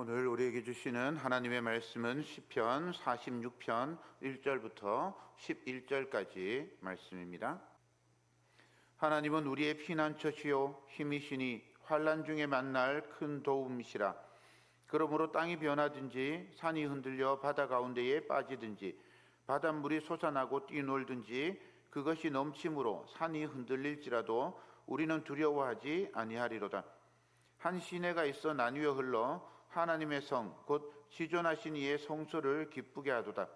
오늘 우리에게 주시는 하나님의 말씀은 시편 46편 1절부터 11절까지 말씀입니다. 하나님은 우리의 피난처시요 힘이시니 환난 중에 만날 큰 도움이시라. 그러므로 땅이 변하든지 산이 흔들려 바다 가운데에 빠지든지 바닷물이 솟아나고 뛰놀든지 그것이 넘침으로 산이 흔들릴지라도 우리는 두려워하지 아니하리로다. 한 시내가 있어 나뉘어 흘러 하나님의 성 곧 지존하신 이의 성소를 기쁘게 하도다.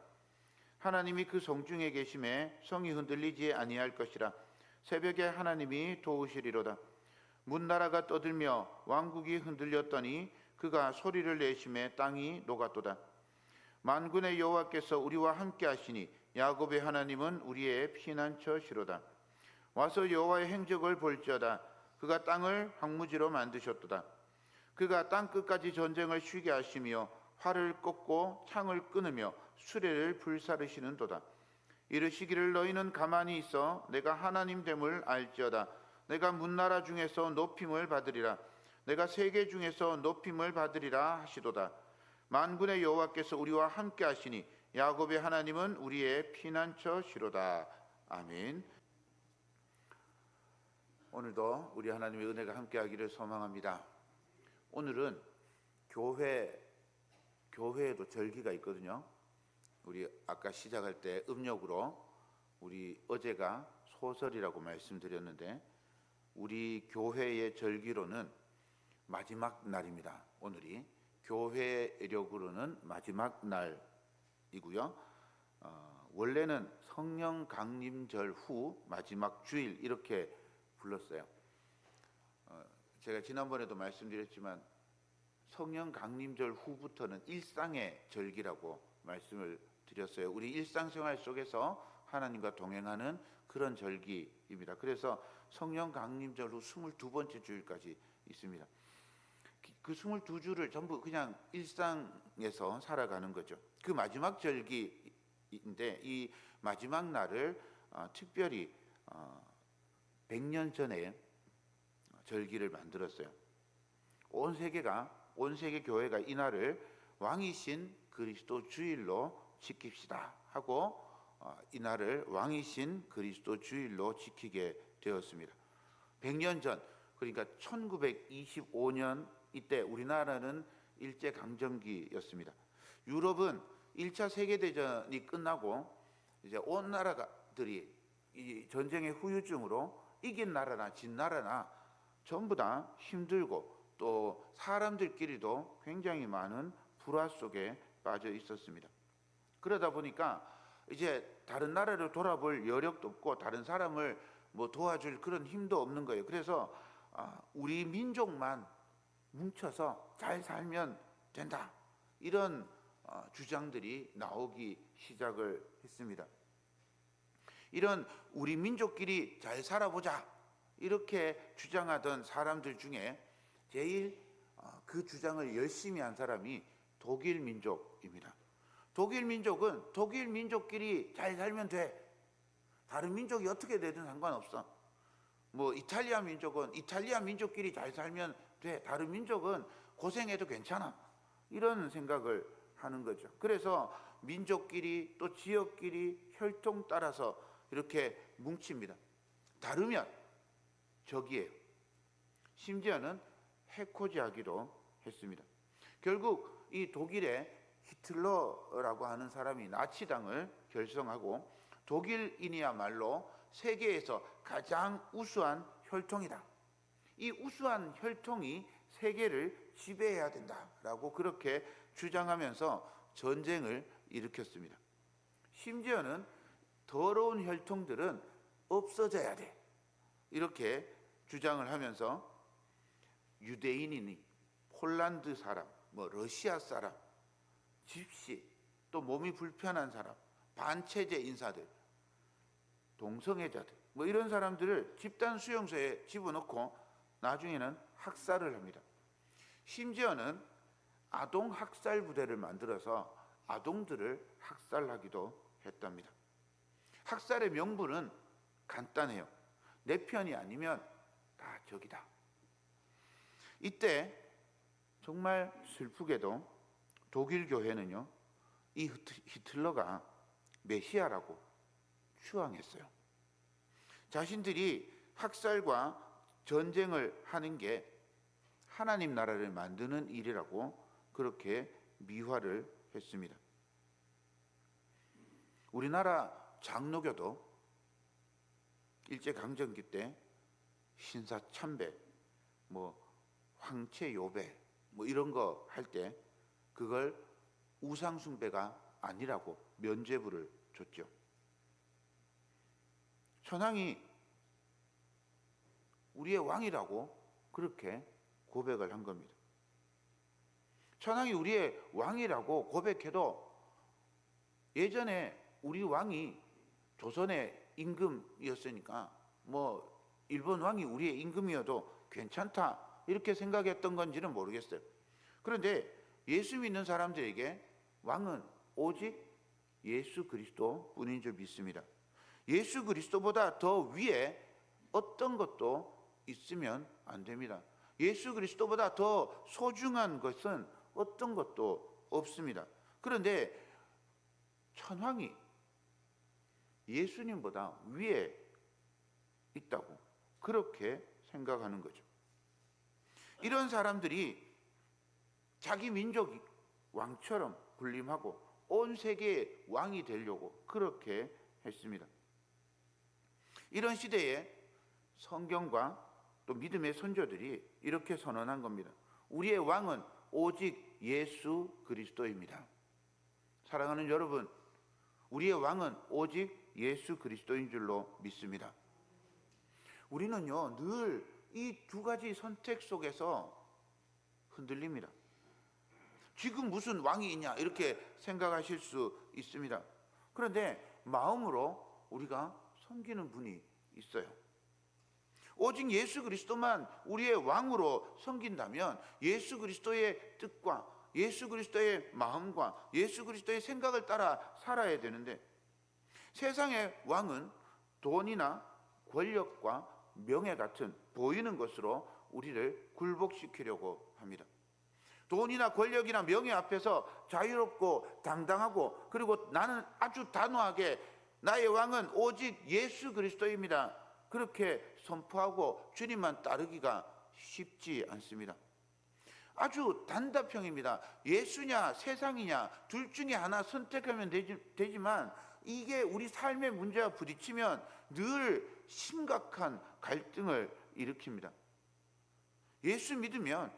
하나님이 그 성중에 계심에 성이 흔들리지 아니할 것이라. 새벽에 하나님이 도우시리로다. 문나라가 떠들며 왕국이 흔들렸더니 그가 소리를 내심에 땅이 녹았도다. 만군의 여호와께서 우리와 함께 하시니 야곱의 하나님은 우리의 피난처시로다. 와서 여호와의 행적을 볼지어다. 그가 땅을 황무지로 만드셨도다. 그가 땅 끝까지 전쟁을 쉬게 하시며 활을 꺾고 창을 끊으며 수레를 불사르시는도다. 이르시기를 너희는 가만히 있어 내가 하나님 됨을 알지어다. 내가 문나라 중에서 높임을 받으리라. 내가 세계 중에서 높임을 받으리라 하시도다. 만군의 여호와께서 우리와 함께 하시니 야곱의 하나님은 우리의 피난처시로다. 아멘. 오늘도 우리 하나님의 은혜가 함께하기를 소망합니다. 오늘은 교회에도 절기가 있거든요. 우리 아까 시작할 때 음력으로 우리 어제가 소설이라고 말씀드렸는데 우리 교회의 절기로는 마지막 날입니다. 오늘이 교회력으로는 마지막 날이고요. 원래는 성령 강림절 후 마지막 주일 이렇게 불렀어요. 제가 지난번에도 말씀드렸지만 성령 강림절 후부터는 일상의 절기라고 말씀을 드렸어요. 우리 일상생활 속에서 하나님과 동행하는 그런 절기입니다. 그래서 성령 강림절 후 22번째 주일까지 있습니다. 그 22주를 전부 그냥 일상에서 살아가는 거죠. 그 마지막 절기인데 이 마지막 날을 특별히 100년 전에 절기를 만들었어요. 온 세계 교회가 이 날을 왕이신 그리스도 주일로 지킵시다 하고 이 날을 왕이신 그리스도 주일로 지키게 되었습니다. 100년 전, 그러니까 1925년 이때 우리나라는 일제강점기였습니다. 유럽은 1차 세계대전이 끝나고 이제 온 나라들이 이 전쟁의 후유증으로 이긴 나라나 진 나라나 전부 다 힘들고 또 사람들끼리도 굉장히 많은 불화 속에 빠져 있었습니다. 그러다 보니까 이제 다른 나라를 돌아볼 여력도 없고 다른 사람을 도와줄 그런 힘도 없는 거예요. 그래서 우리 민족만 뭉쳐서 잘 살면 된다. 이런 주장들이 나오기 시작을 했습니다. 이런 우리 민족끼리 잘 살아보자 이렇게 주장하던 사람들 중에 제일 그 주장을 열심히 한 사람이 독일 민족입니다. 독일 민족은 독일 민족끼리 잘 살면 돼. 다른 민족이 어떻게 되든 상관없어. 이탈리아 민족은 이탈리아 민족끼리 잘 살면 돼. 다른 민족은 고생해도 괜찮아. 이런 생각을 하는 거죠. 그래서 민족끼리 또 지역끼리 혈통 따라서 이렇게 뭉칩니다. 다르면 적이에요. 심지어는 해코지하기도 했습니다. 결국 이 독일의 히틀러라고 하는 사람이 나치당을 결성하고 독일인이야말로 세계에서 가장 우수한 혈통이다. 이 우수한 혈통이 세계를 지배해야 된다라고 그렇게 주장하면서 전쟁을 일으켰습니다. 심지어는 더러운 혈통들은 없어져야 돼. 이렇게 주장을 하면서 유대인이니 폴란드 사람, 러시아 사람, 집시, 또 몸이 불편한 사람, 반체제 인사들, 동성애자들 이런 사람들을 집단 수용소에 집어넣고 나중에는 학살을 합니다. 심지어는 아동 학살 부대를 만들어서 아동들을 학살하기도 했답니다. 학살의 명분은 간단해요. 내 편이 아니면 다 적이다. 이때 정말 슬프게도 독일 교회는요, 이 히틀러가 메시아라고 추앙했어요. 자신들이 학살과 전쟁을 하는 게 하나님 나라를 만드는 일이라고 그렇게 미화를 했습니다. 우리나라 장로교도 일제강점기 때 신사참배, 황체요배 이런 거 할 때 그걸 우상숭배가 아니라고 면죄부를 줬죠. 천황이 우리의 왕이라고 그렇게 고백을 한 겁니다. 천황이 우리의 왕이라고 고백해도 예전에 우리 왕이 조선의 임금이었으니까 일본 왕이 우리의 임금이어도 괜찮다 이렇게 생각했던 건지는 모르겠어요. 그런데 예수 믿는 사람들에게 왕은 오직 예수 그리스도 뿐인 줄 믿습니다. 예수 그리스도보다 더 위에 어떤 것도 있으면 안 됩니다. 예수 그리스도보다 더 소중한 것은 어떤 것도 없습니다. 그런데 천황이 예수님보다 위에 있다고 그렇게 생각하는 거죠. 이런 사람들이 자기 민족 왕처럼 군림하고 온 세계의 왕이 되려고 그렇게 했습니다. 이런 시대에 성경과 또 믿음의 선조들이 이렇게 선언한 겁니다. 우리의 왕은 오직 예수 그리스도입니다. 사랑하는 여러분, 우리의 왕은 오직 예수 그리스도인 줄로 믿습니다. 우리는요, 늘 이 두 가지 선택 속에서 흔들립니다. 지금 무슨 왕이 있냐 이렇게 생각하실 수 있습니다. 그런데 마음으로 우리가 섬기는 분이 있어요. 오직 예수 그리스도만 우리의 왕으로 섬긴다면 예수 그리스도의 뜻과 예수 그리스도의 마음과 예수 그리스도의 생각을 따라 살아야 되는데, 세상의 왕은 돈이나 권력과 명예 같은 보이는 것으로 우리를 굴복시키려고 합니다. 돈이나 권력이나 명예 앞에서 자유롭고 당당하고, 그리고 나는 아주 단호하게 나의 왕은 오직 예수 그리스도입니다, 그렇게 선포하고 주님만 따르기가 쉽지 않습니다. 아주 단답형입니다. 예수냐 세상이냐 둘 중에 하나 선택하면 되지만 이게 우리 삶의 문제와 부딪히면 늘 심각한 갈등을 일으킵니다. 예수 믿으면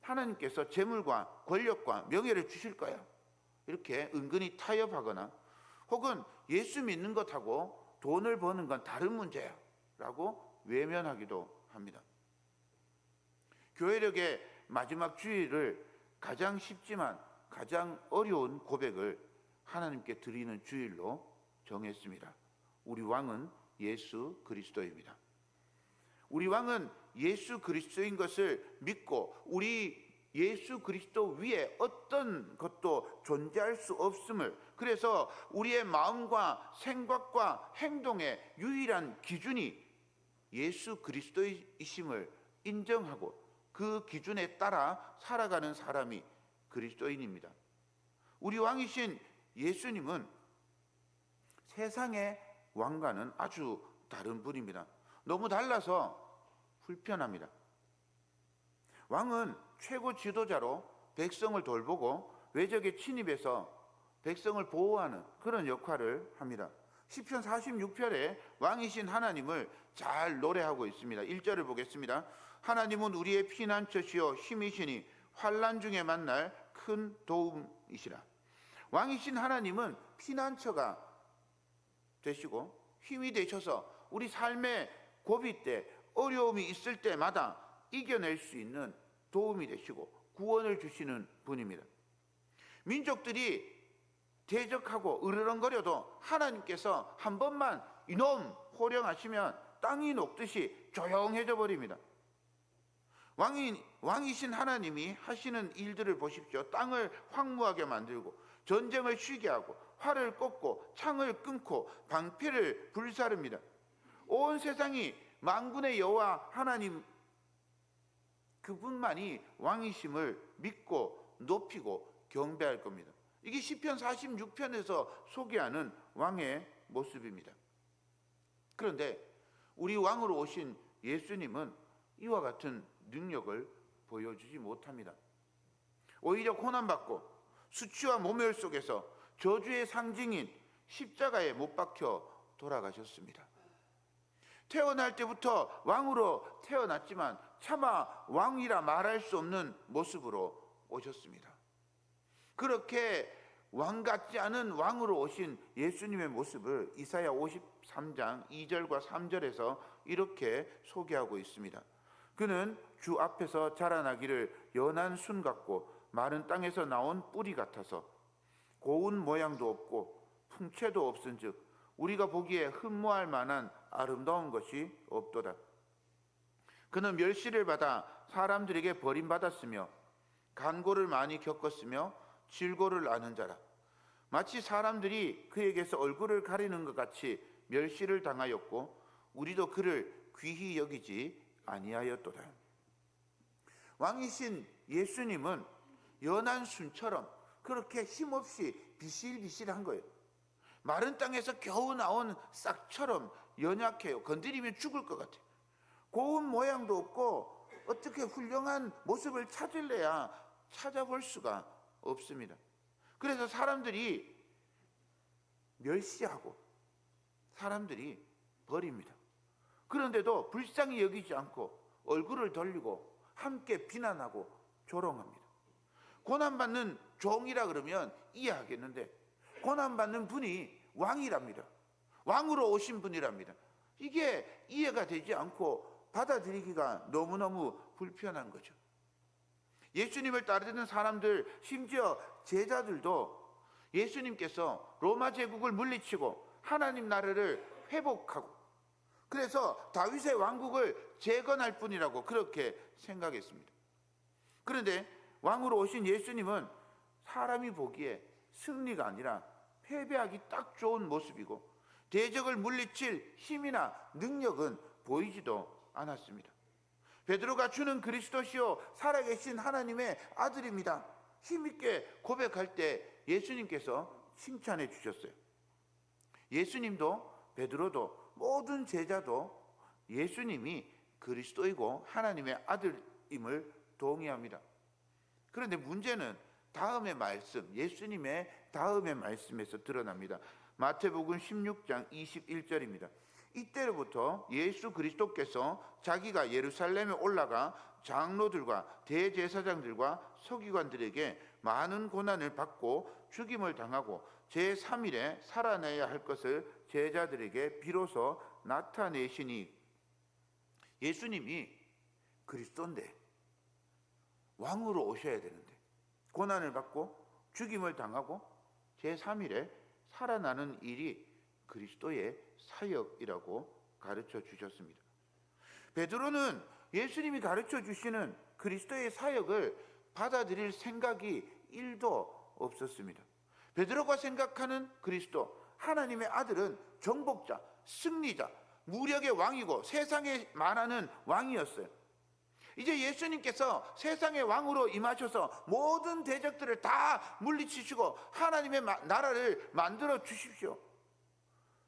하나님께서 재물과 권력과 명예를 주실 거야, 이렇게 은근히 타협하거나, 혹은 예수 믿는 것하고 돈을 버는 건 다른 문제야 라고 외면하기도 합니다. 교회력의 마지막 주일을 가장 쉽지만 가장 어려운 고백을 하나님께 드리는 주일로 정했습니다. 우리 왕은 예수 그리스도입니다. 우리 왕은 예수 그리스도인 것을 믿고 우리 예수 그리스도 위에 어떤 것도 존재할 수 없음을, 그래서 우리의 마음과 생각과 행동의 유일한 기준이 예수 그리스도이심을 인정하고 그 기준에 따라 살아가는 사람이 그리스도인입니다. 우리 왕이신 예수님은 세상의 왕과는 아주 다른 분입니다. 너무 달라서 불편합니다. 왕은 최고 지도자로 백성을 돌보고 외적에 침입해서 백성을 보호하는 그런 역할을 합니다. 시편 46편에 왕이신 하나님을 잘 노래하고 있습니다. 1절을 보겠습니다. 하나님은 우리의 피난처시요 힘이시니 환난 중에 만날 큰 도움이시라. 왕이신 하나님은 피난처가 되시고 힘이 되셔서 우리 삶의 고비 때, 어려움이 있을 때마다 이겨낼 수 있는 도움이 되시고 구원을 주시는 분입니다. 민족들이 대적하고 으르렁거려도 하나님께서 한 번만 이놈 호령하시면 땅이 녹듯이 조용해져 버립니다. 왕이신 하나님이 하시는 일들을 보십시오. 땅을 황무하게 만들고 전쟁을 쉬게 하고 활을 꺾고 창을 끊고 방패를 불사릅니다. 온 세상이 만군의 여호와 하나님 그분만이 왕이심을 믿고 높이고 경배할 겁니다. 이게 시편 46편에서 소개하는 왕의 모습입니다. 그런데 우리 왕으로 오신 예수님은 이와 같은 능력을 보여주지 못합니다. 오히려 고난받고 수치와 모멸 속에서 저주의 상징인 십자가에 못 박혀 돌아가셨습니다. 태어날 때부터 왕으로 태어났지만 차마 왕이라 말할 수 없는 모습으로 오셨습니다. 그렇게 왕 같지 않은 왕으로 오신 예수님의 모습을 이사야 53장 2절과 3절에서 이렇게 소개하고 있습니다. 그는 주 앞에서 자라나기를 연한 순 같고 마른 땅에서 나온 뿌리 같아서 고운 모양도 없고 풍채도 없은즉 우리가 보기에 흠모할 만한 아름다운 것이 없도다. 그는 멸시를 받아 사람들에게 버림받았으며 간고를 많이 겪었으며 질고를 아는 자라. 마치 사람들이 그에게서 얼굴을 가리는 것 같이 멸시를 당하였고 우리도 그를 귀히 여기지 아니하였도다. 왕이신 예수님은 연한 순처럼 그렇게 힘없이 비실비실한 거예요. 마른 땅에서 겨우 나온 싹처럼 연약해요. 건드리면 죽을 것 같아요. 고운 모양도 없고 어떻게 훌륭한 모습을 찾을래야 찾아볼 수가 없습니다. 그래서 사람들이 멸시하고 사람들이 버립니다. 그런데도 불쌍히 여기지 않고 얼굴을 돌리고 함께 비난하고 조롱합니다. 고난받는 종이라 그러면 이해하겠는데 고난받는 분이 왕이랍니다. 왕으로 오신 분이랍니다. 이게 이해가 되지 않고 받아들이기가 너무너무 불편한 거죠. 예수님을 따르는 사람들, 심지어 제자들도 예수님께서 로마 제국을 물리치고 하나님 나라를 회복하고 그래서 다윗의 왕국을 재건할 뿐이라고 그렇게 생각했습니다. 그런데 왕으로 오신 예수님은 사람이 보기에 승리가 아니라 패배하기 딱 좋은 모습이고 대적을 물리칠 힘이나 능력은 보이지도 않았습니다. 베드로가 주는 그리스도시요 살아계신 하나님의 아들입니다. 힘있게 고백할 때 예수님께서 칭찬해 주셨어요. 예수님도 베드로도 모든 제자도 예수님이 그리스도이고 하나님의 아들임을 동의합니다. 그런데 문제는 다음의 말씀, 예수님의 다음의 말씀에서 드러납니다. 마태복음 16장 21절입니다. 이때로부터 예수 그리스도께서 자기가 예루살렘에 올라가 장로들과 대제사장들과 서기관들에게 많은 고난을 받고 죽임을 당하고 제3일에 살아내야 할 것을 제자들에게 비로소 나타내시니 예수님이 그리스도인데 왕으로 오셔야 되는데 고난을 받고 죽임을 당하고 제3일에 살아나는 일이 그리스도의 사역이라고 가르쳐 주셨습니다. 베드로는 예수님이 가르쳐 주시는 그리스도의 사역을 받아들일 생각이 1도 없었습니다. 베드로가 생각하는 그리스도, 하나님의 아들은 정복자, 승리자, 무력의 왕이고 세상에 말하는 왕이었어요. 이제 예수님께서 세상의 왕으로 임하셔서 모든 대적들을 다 물리치시고 하나님의 나라를 만들어 주십시오.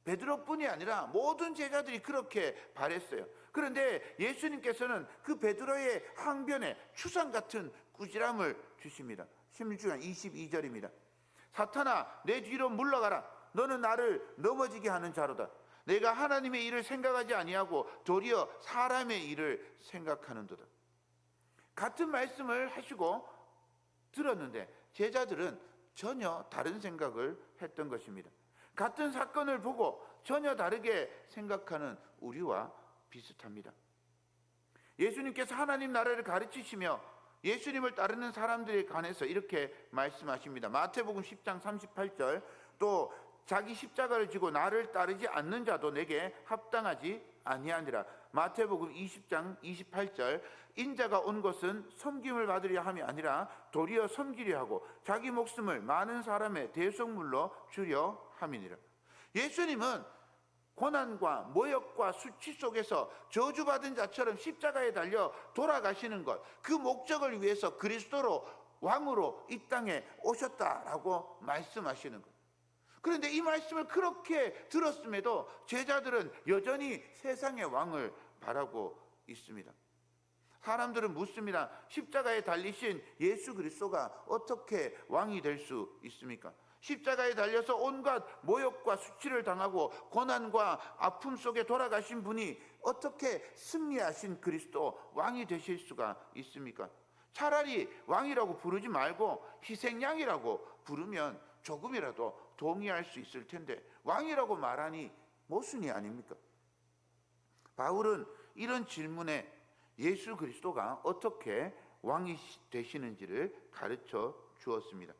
베드로뿐이 아니라 모든 제자들이 그렇게 바랬어요. 그런데 예수님께서는 그 베드로의 항변에 추상 같은 꾸지람을 주십니다. 16장 22절입니다. 사탄아 내 뒤로 물러가라. 너는 나를 넘어지게 하는 자로다. 내가 하나님의 일을 생각하지 아니하고 도리어 사람의 일을 생각하는도다. 같은 말씀을 하시고 들었는데 제자들은 전혀 다른 생각을 했던 것입니다. 같은 사건을 보고 전혀 다르게 생각하는 우리와 비슷합니다. 예수님께서 하나님 나라를 가르치시며 예수님을 따르는 사람들에 관해서 이렇게 말씀하십니다. 마태복음 10장 38절 또 자기 십자가를 지고 나를 따르지 않는 자도 내게 합당하지 아니하니라. 마태복음 20장 28절 인자가 온 것은 섬김을 받으려 함이 아니라 도리어 섬기려 하고 자기 목숨을 많은 사람의 대속물로 주려 함이니라. 예수님은 고난과 모욕과 수치 속에서 저주받은 자처럼 십자가에 달려 돌아가시는 것, 그 목적을 위해서 그리스도로 왕으로 이 땅에 오셨다라고 말씀하시는 것. 그런데 이 말씀을 그렇게 들었음에도 제자들은 여전히 세상의 왕을 바라고 있습니다. 사람들은 묻습니다. 십자가에 달리신 예수 그리스도가 어떻게 왕이 될 수 있습니까? 십자가에 달려서 온갖 모욕과 수치를 당하고 고난과 아픔 속에 돌아가신 분이 어떻게 승리하신 그리스도 왕이 되실 수가 있습니까? 차라리 왕이라고 부르지 말고 희생양이라고 부르면 조금이라도 동의할 수 있을 텐데 왕이라고 말하니 모순이 아닙니까? 바울은 이런 질문에 예수 그리스도가 어떻게 왕이 되시는지를 가르쳐 주었습니다.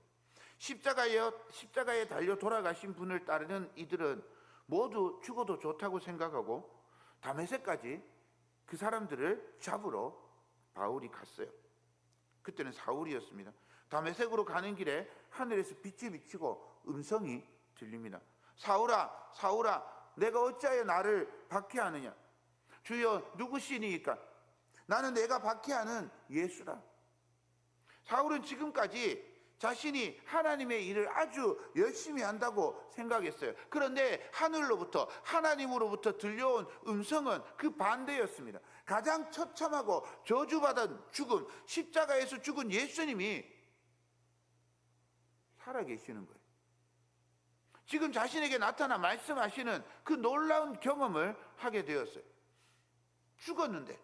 십자가에 달려 돌아가신 분을 따르는 이들은 모두 죽어도 좋다고 생각하고 다메섹까지 그 사람들을 잡으러 바울이 갔어요. 그때는 사울이었습니다. 다메섹으로 가는 길에 하늘에서 빛이 비치고 음성이 들립니다. 사울아, 사울아, 내가 어찌하여 나를 박해하느냐? 주여, 누구시니까? 나는 내가 박해하는 예수라. 사울은 지금까지 자신이 하나님의 일을 아주 열심히 한다고 생각했어요. 그런데 하늘로부터, 하나님으로부터 들려온 음성은 그 반대였습니다. 가장 처참하고 저주받은 죽음, 십자가에서 죽은 예수님이 살아계시는 거예요. 지금 자신에게 나타나 말씀하시는 그 놀라운 경험을 하게 되었어요. 죽었는데,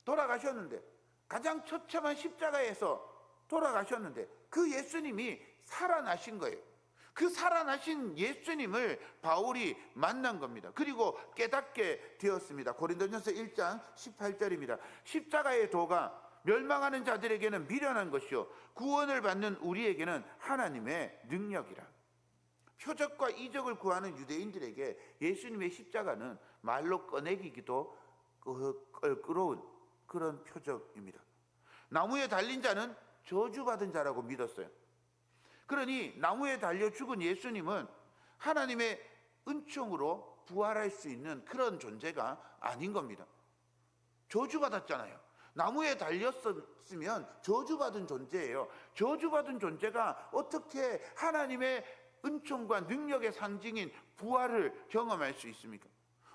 돌아가셨는데, 가장 처참한 십자가에서 돌아가셨는데 그 예수님이 살아나신 거예요. 그 살아나신 예수님을 바울이 만난 겁니다. 그리고 깨닫게 되었습니다. 고린도전서 1장 18절입니다. 십자가의 도가 멸망하는 자들에게는 미련한 것이요 구원을 받는 우리에게는 하나님의 능력이라. 표적과 이적을 구하는 유대인들에게 예수님의 십자가는 말로 꺼내기기도 껄끄러운 그런 표적입니다. 나무에 달린 자는 저주받은 자라고 믿었어요. 그러니 나무에 달려 죽은 예수님은 하나님의 은총으로 부활할 수 있는 그런 존재가 아닌 겁니다. 저주받았잖아요. 나무에 달렸으면 저주받은 존재예요. 저주받은 존재가 어떻게 하나님의 은총과 능력의 상징인 부활을 경험할 수 있습니까?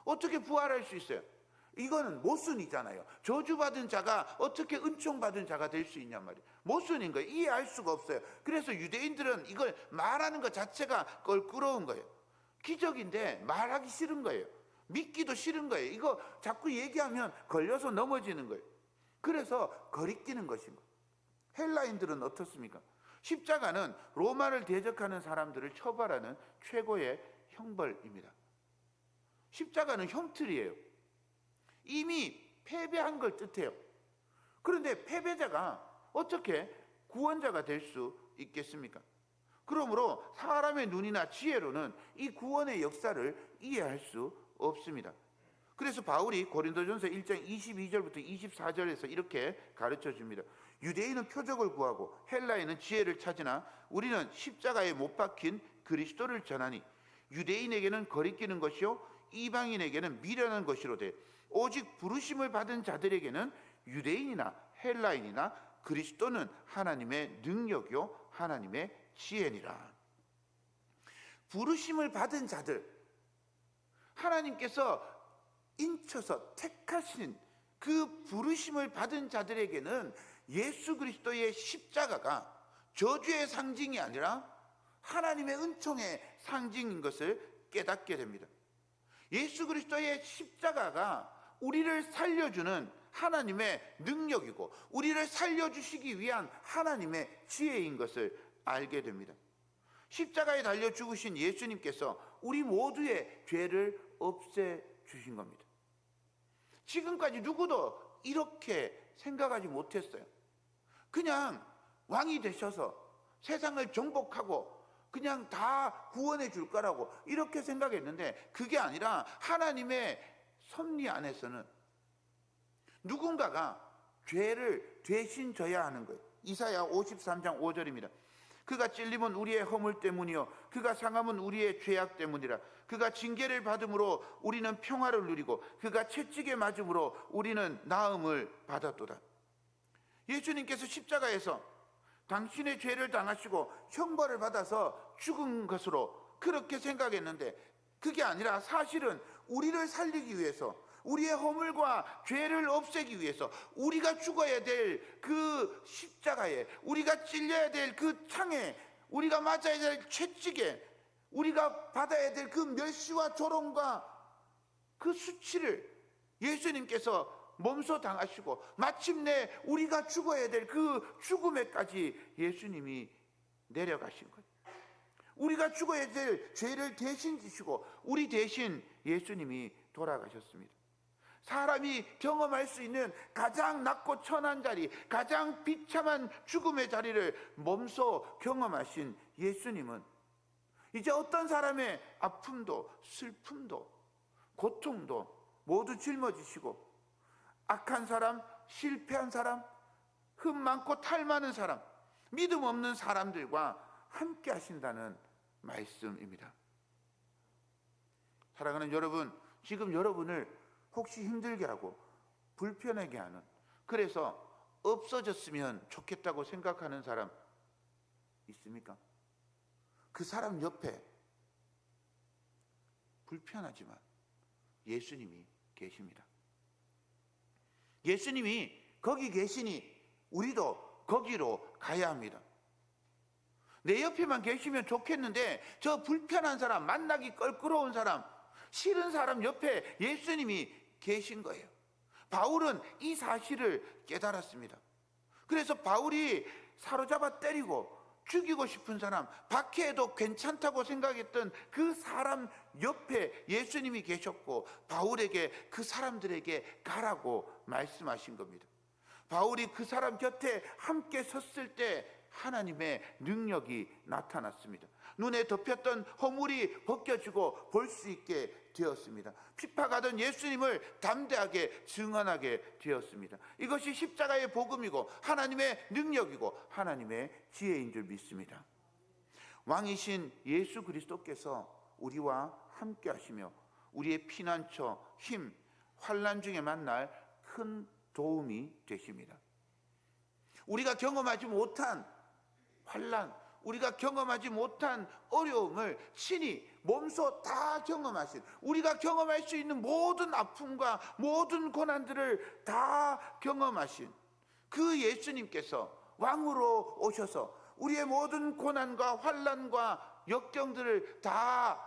어떻게 부활할 수 있어요? 이거는 모순이잖아요. 저주받은 자가 어떻게 은총받은 자가 될 수 있냔 말이에요. 모순인 거예요. 이해할 수가 없어요. 그래서 유대인들은 이걸 말하는 것 자체가 껄끄러운 거예요. 기적인데 말하기 싫은 거예요. 믿기도 싫은 거예요. 이거 자꾸 얘기하면 걸려서 넘어지는 거예요. 그래서 거리끼는 것입니다. 헬라인들은 어떻습니까? 십자가는 로마를 대적하는 사람들을 처벌하는 최고의 형벌입니다. 십자가는 형틀이에요. 이미 패배한 걸 뜻해요. 그런데 패배자가 어떻게 구원자가 될 수 있겠습니까? 그러므로 사람의 눈이나 지혜로는 이 구원의 역사를 이해할 수 없습니다. 그래서 바울이 고린도전서 1장 22절부터 24절에서 이렇게 가르쳐 줍니다. 유대인은 표적을 구하고 헬라인은 지혜를 찾으나 우리는 십자가에 못 박힌 그리스도를 전하니 유대인에게는 거리끼는 것이요 이방인에게는 미련한 것이로되 오직 부르심을 받은 자들에게는 유대인이나 헬라인이나 그리스도는 하나님의 능력이요 하나님의 지혜니라. 부르심을 받은 자들, 하나님께서 인쳐서 택하신 그 부르심을 받은 자들에게는 예수 그리스도의 십자가가 저주의 상징이 아니라 하나님의 은총의 상징인 것을 깨닫게 됩니다. 예수 그리스도의 십자가가 우리를 살려주는 하나님의 능력이고 우리를 살려주시기 위한 하나님의 지혜인 것을 알게 됩니다. 십자가에 달려 죽으신 예수님께서 우리 모두의 죄를 없애주신 겁니다. 지금까지 누구도 이렇게 생각하지 못했어요. 그냥 왕이 되셔서 세상을 정복하고 그냥 다 구원해 줄 거라고 이렇게 생각했는데 그게 아니라 하나님의 섭리 안에서는 누군가가 죄를 대신 져야 하는 거예요. 이사야 53장 5절입니다. 그가 찔림은 우리의 허물 때문이요 그가 상함은 우리의 죄악 때문이라. 그가 징계를 받음으로 우리는 평화를 누리고 그가 채찍에 맞음으로 우리는 나음을 받았도다. 예수님께서 십자가에서 당신의 죄를 당하시고 형벌을 받아서 죽은 것으로 그렇게 생각했는데, 그게 아니라 사실은 우리를 살리기 위해서, 우리의 허물과 죄를 없애기 위해서 우리가 죽어야 될 그 십자가에, 우리가 찔려야 될 그 창에, 우리가 맞아야 될 채찍에, 우리가 받아야 될 그 멸시와 조롱과 그 수치를 예수님께서 몸소 당하시고 마침내 우리가 죽어야 될 그 죽음에까지 예수님이 내려가신 거예요. 우리가 죽어야 될 죄를 대신 지시고 우리 대신 예수님이 돌아가셨습니다. 사람이 경험할 수 있는 가장 낮고 천한 자리, 가장 비참한 죽음의 자리를 몸소 경험하신 예수님은 이제 어떤 사람의 아픔도 슬픔도 고통도 모두 짊어지시고 악한 사람, 실패한 사람, 흠 많고 탈 많은 사람, 믿음 없는 사람들과 함께 하신다는 말씀입니다. 사랑하는 여러분, 지금 여러분을 혹시 힘들게 하고 불편하게 하는, 그래서 없어졌으면 좋겠다고 생각하는 사람 있습니까? 그 사람 옆에 불편하지만 예수님이 계십니다. 예수님이 거기 계시니 우리도 거기로 가야 합니다. 내 옆에만 계시면 좋겠는데 저 불편한 사람, 만나기 껄끄러운 사람, 싫은 사람 옆에 예수님이 계신 거예요. 바울은 이 사실을 깨달았습니다. 그래서 바울이 사로잡아 때리고 죽이고 싶은 사람, 박해해도 괜찮다고 생각했던 그 사람 옆에 예수님이 계셨고 바울에게 그 사람들에게 가라고 말씀하신 겁니다. 바울이 그 사람 곁에 함께 섰을 때 하나님의 능력이 나타났습니다. 눈에 덮였던 허물이 벗겨지고 볼 수 있게 되었습니다. 핍박하던 예수님을 담대하게 증언하게 되었습니다. 이것이 십자가의 복음이고 하나님의 능력이고 하나님의 지혜인 줄 믿습니다. 왕이신 예수 그리스도께서 우리와 함께 하시며 우리의 피난처, 힘, 환난 중에 만날 큰 도움이 되십니다. 우리가 경험하지 못한 환난, 우리가 경험하지 못한 어려움을 친히 몸소 다 경험하신, 우리가 경험할 수 있는 모든 아픔과 모든 고난들을 다 경험하신 그 예수님께서 왕으로 오셔서 우리의 모든 고난과 환난과 역경들을 다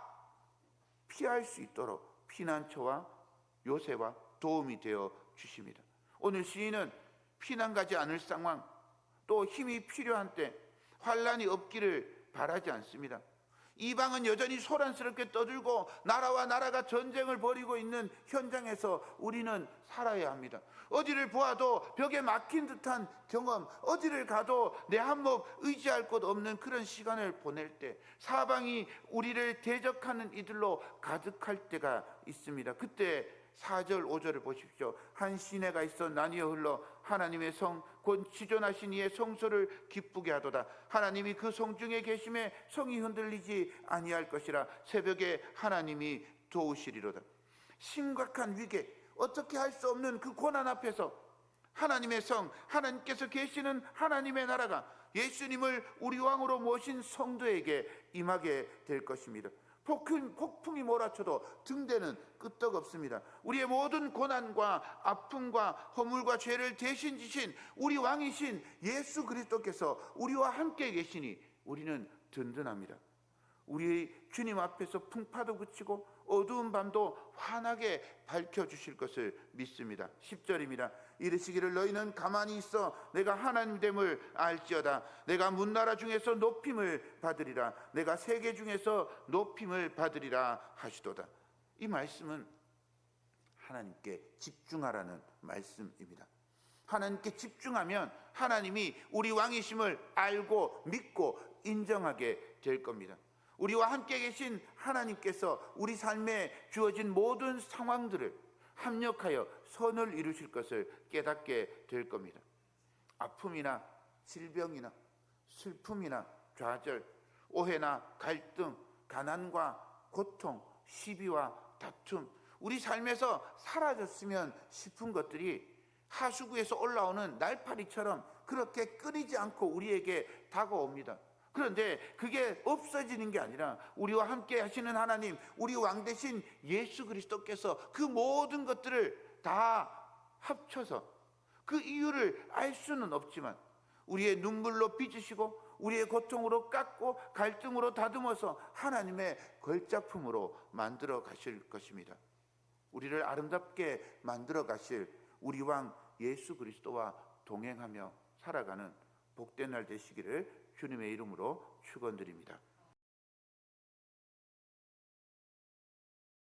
피할 수 있도록 피난처와 요새와 도움이 되어 주십니다. 오늘 시인은 피난 가지 않을 상황, 또 힘이 필요한 때 환난이 없기를 바라지 않습니다. 이방은 여전히 소란스럽게 떠들고 나라와 나라가 전쟁을 벌이고 있는 현장에서 우리는 살아야 합니다. 어디를 보아도 벽에 막힌 듯한 경험, 어디를 가도 내 한몫 의지할 곳 없는 그런 시간을 보낼 때 사방이 우리를 대적하는 이들로 가득할 때가 있습니다. 그때 4절 5절을 보십시오. 한 시내가 있어 나뉘어 흘러 하나님의 성 곧 지존하신 이의 성소를 기쁘게 하도다. 하나님이 그 성 중에 계심에 성이 흔들리지 아니할 것이라. 새벽에 하나님이 도우시리로다. 심각한 위기, 어떻게 할 수 없는 그 고난 앞에서 하나님의 성, 하나님께서 계시는 하나님의 나라가 예수님을 우리 왕으로 모신 성도에게 임하게 될 것입니다. 폭풍이 몰아쳐도 등대는 끄떡없습니다. 우리의 모든 고난과 아픔과 허물과 죄를 대신 지신 우리 왕이신 예수 그리스도께서 우리와 함께 계시니 우리는 든든합니다. 우리 주님 앞에서 풍파도 그치고 어두운 밤도 환하게 밝혀주실 것을 믿습니다. 10절입니다. 이르시기를 너희는 가만히 있어 내가 하나님됨을 알지어다. 내가 문나라 중에서 높임을 받으리라. 내가 세계 중에서 높임을 받으리라 하시도다. 이 말씀은 하나님께 집중하라는 말씀입니다. 하나님께 집중하면 하나님이 우리 왕이심을 알고 믿고 인정하게 될 겁니다. 우리와 함께 계신 하나님께서 우리 삶에 주어진 모든 상황들을 합력하여 선을 이루실 것을 깨닫게 될 겁니다. 아픔이나 질병이나 슬픔이나 좌절, 오해나 갈등, 가난과 고통, 시비와 다툼, 우리 삶에서 사라졌으면 싶은 것들이 하수구에서 올라오는 날파리처럼 그렇게 끊이지 않고 우리에게 다가옵니다. 그런데 그게 없어지는 게 아니라 우리와 함께 하시는 하나님, 우리 왕 대신 예수 그리스도께서 그 모든 것들을 다 합쳐서 그 이유를 알 수는 없지만 우리의 눈물로 빚으시고 우리의 고통으로 깎고 갈등으로 다듬어서 하나님의 걸작품으로 만들어 가실 것입니다. 우리를 아름답게 만들어 가실 우리 왕 예수 그리스도와 동행하며 살아가는 복된 날 되시기를 주님의 이름으로 축원드립니다.